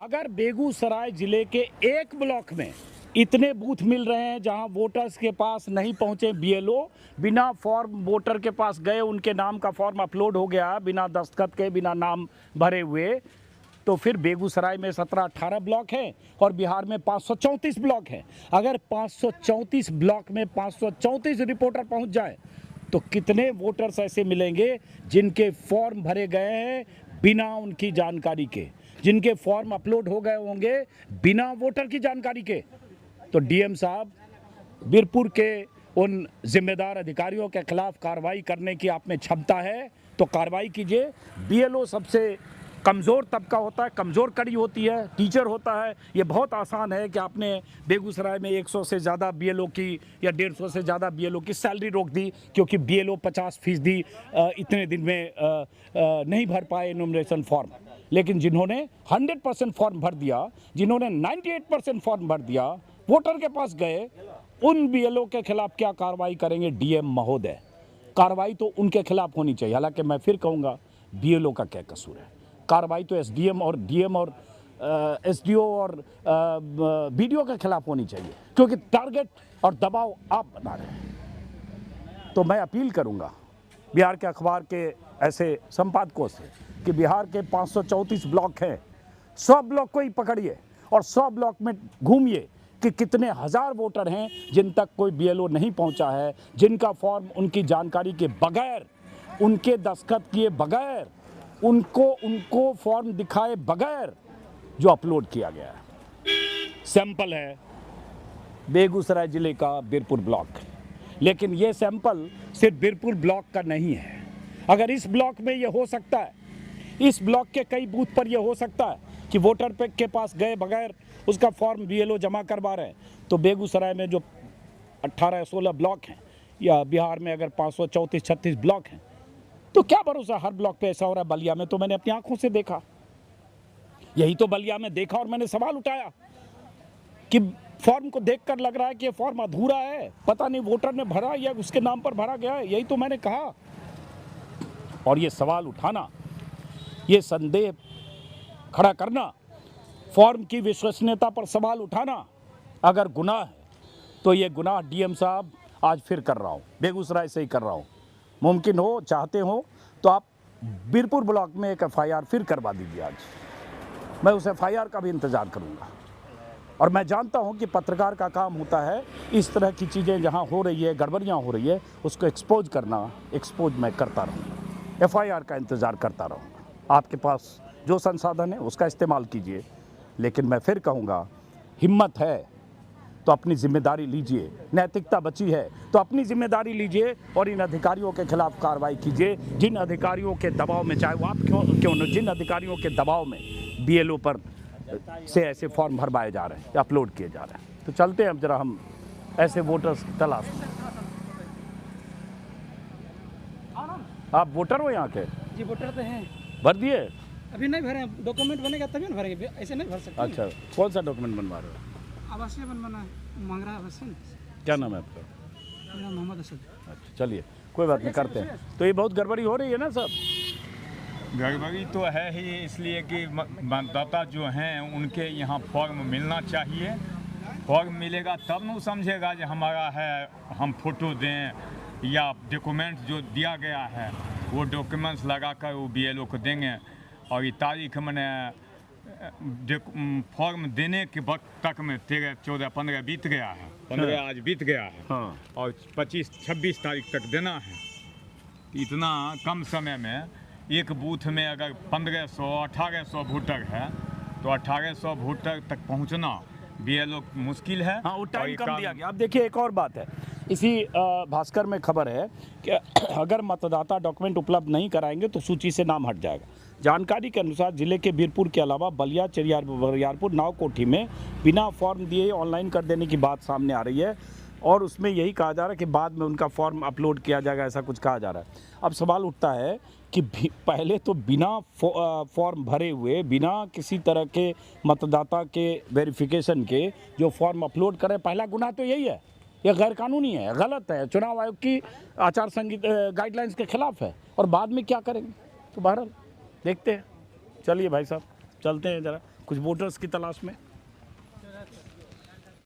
अगर बेगूसराय जिले के एक ब्लॉक में इतने बूथ मिल रहे हैं जहां वोटर्स के पास नहीं पहुंचे बीएलओ, बिना फॉर्म वोटर के पास गए उनके नाम का फॉर्म अपलोड हो गया बिना दस्तखत के, बिना नाम भरे हुए, तो फिर बेगूसराय में 17-18 ब्लॉक हैं और बिहार में 534 ब्लॉक हैं। अगर 534 ब्लॉक में 534 रिपोर्टर पहुंच जाए तो कितने वोटर्स ऐसे मिलेंगे जिनके फॉर्म भरे गए हैं बिना उनकी जानकारी के, जिनके फॉर्म अपलोड हो गए होंगे बिना वोटर की जानकारी के। तो डीएम साहब, बीरपुर के उन जिम्मेदार अधिकारियों के खिलाफ कार्रवाई करने की आप में क्षमता है तो कार्रवाई कीजिए। बीएलओ सबसे कमज़ोर तबका होता है, कमज़ोर कड़ी होती है, टीचर होता है। ये बहुत आसान है कि आपने बेगूसराय में 100 से ज़्यादा बीएलओ की या 150 से ज़्यादा बीएलओ की सैलरी रोक दी क्योंकि बीएलओ 50% इतने दिन में नहीं भर पाए इनोमिनेशन फॉर्म। लेकिन जिन्होंने 100% फॉर्म भर दिया, जिन्होंने 98% फॉर्म भर दिया, वोटर के पास गए, उन बीएलओ के खिलाफ क्या कार्रवाई करेंगे डीएम महोदय? कार्रवाई तो उनके खिलाफ होनी चाहिए। हालांकि मैं फिर कहूँगा, बीएलओ का क्या कसूर है? कार्रवाई तो एसडीएम और डीएम और एसडीओ और बीडीओ के खिलाफ होनी चाहिए क्योंकि टारगेट और दबाव आप बना रहे हैं। तो मैं अपील करूंगा बिहार के अखबार के ऐसे संपादकों से कि बिहार के 534 ब्लॉक हैं, 100 ब्लॉक को ही पकड़िए और 100 ब्लॉक में घूमिए कि कितने हजार वोटर हैं जिन तक कोई बीएलओ नहीं पहुंचा है, जिनका फॉर्म उनकी जानकारी के बगैर, उनके दस्तखत किए बगैर, उनको फॉर्म दिखाए बगैर जो अपलोड किया गया है। सैंपल है बेगूसराय जिले का बीरपुर ब्लॉक, लेकिन ये सैंपल सिर्फ बीरपुर ब्लॉक का नहीं है। अगर इस ब्लॉक में ये हो सकता है, इस ब्लॉक के कई बूथ पर यह हो सकता है कि वोटर के पास गए बगैर उसका फॉर्म बीएलओ जमा करवा रहे हैं, तो बेगूसराय में जो 18-16 ब्लॉक हैं या बिहार में अगर 534-36 ब्लॉक हैं तो क्या भरोसा हर ब्लॉक पे ऐसा हो रहा है। बलिया में तो मैंने अपनी आंखों से देखा, यही तो बलिया में देखा और मैंने सवाल उठाया कि फॉर्म को देखकर लग रहा है कि ये फॉर्म अधूरा है, पता नहीं वोटर ने भरा या उसके नाम पर भरा गया है। यही तो मैंने कहा। और ये सवाल उठाना, ये संदेह खड़ा करना, फॉर्म की विश्वसनीयता पर सवाल उठाना अगर गुनाह है तो ये गुनाह डीएम साहब आज फिर कर रहा हूँ, बेगूसराय से ही कर रहा हूँ। मुमकिन हो, चाहते हो तो आप बीरपुर ब्लॉक में एक एफआईआर फिर करवा दीजिए। आज मैं उस एफआईआर का भी इंतज़ार करूँगा। और मैं जानता हूँ कि पत्रकार का काम होता है इस तरह की चीज़ें जहाँ हो रही है, गड़बड़ियाँ हो रही है, उसको एक्सपोज करना। एक्सपोज मैं करता रहूँगा, एफआईआर का इंतज़ार करता रहूँगा। आपके पास जो संसाधन है उसका इस्तेमाल कीजिए, लेकिन मैं फिर कहूँगा, हिम्मत है तो अपनी जिम्मेदारी लीजिए, नैतिकता बची है तो अपनी जिम्मेदारी लीजिए और इन अधिकारियों के खिलाफ कार्रवाई कीजिए जिन अधिकारियों के दबाव में, चाहे वो आप क्यों न, जिन अधिकारियों के दबाव में बीएलओ पर से ऐसे फॉर्म भरवाए जा रहे हैं, अपलोड किए जा रहे हैं। तो चलते हैं अब जरा हम ऐसे वोटर्स की तलाश में। आप वोटर हो यहाँ के? जी वोटर तो हैं। भर दिए? अभी नहीं भरे, डॉक्यूमेंट बनेगा तभी ना भरेंगे, ऐसे नहीं भर सकते। अच्छा, कौन सा डॉक्यूमेंट बनवा रहे हो? आवासीय बनवाना मांग रहा है आवासीय। क्या नाम है आपका? मेरा मोहम्मद असद। अच्छा, चलिए कोई बात नहीं, करते हैं। तो ये बहुत गड़बड़ी हो रही है ना सब? गड़बड़ी तो है ही, इसलिए कि मतदाता जो हैं उनके यहाँ फॉर्म मिलना चाहिए। फॉर्म मिलेगा तब न समझेगा जो हमारा है, हम फोटो दें या डॉक्यूमेंट्स जो दिया गया है वो डॉक्यूमेंट्स लगा कर वो बीएलओ को देंगे। और ये तारीख मैंने फॉर्म देने के वक्त तक में 13, 14, 15 बीत गया है। 15 आज बीत गया है। हाँ। और 25, 26 तारीख तक देना है। इतना कम समय में एक बूथ में अगर 1500, 1800 वोटर है तो 1800 वोटर तक पहुंचना बीएलओ मुश्किल है। हाँ, वो टाइम कम दिया गया। अब देखिए एक और बात है, इसी भास्कर में खबर है कि अगर मतदाता डॉक्यूमेंट उपलब्ध नहीं कराएंगे तो सूची से नाम हट जाएगा। जानकारी के अनुसार जिले के बीरपुर के अलावा बलिया, बरियारपुर, नावकोठी में बिना फॉर्म दिए ऑनलाइन कर देने की बात सामने आ रही है और उसमें यही कहा जा रहा है कि बाद में उनका फॉर्म अपलोड किया जाएगा, ऐसा कुछ कहा जा रहा है। अब सवाल उठता है कि पहले तो बिना फॉर्म भरे हुए, बिना किसी तरह के मतदाता के वेरिफिकेशन के जो फॉर्म अपलोड करें, पहला गुनाह तो यही है। यह गैर कानूनी है, गलत है, चुनाव आयोग की आचार संहिता गाइडलाइंस के खिलाफ है। और बाद में क्या करेंगे? तो बहरहाल देखते हैं। चलिए भाई साहब, चलते हैं जरा। कुछ वोटर्स की तलाश में।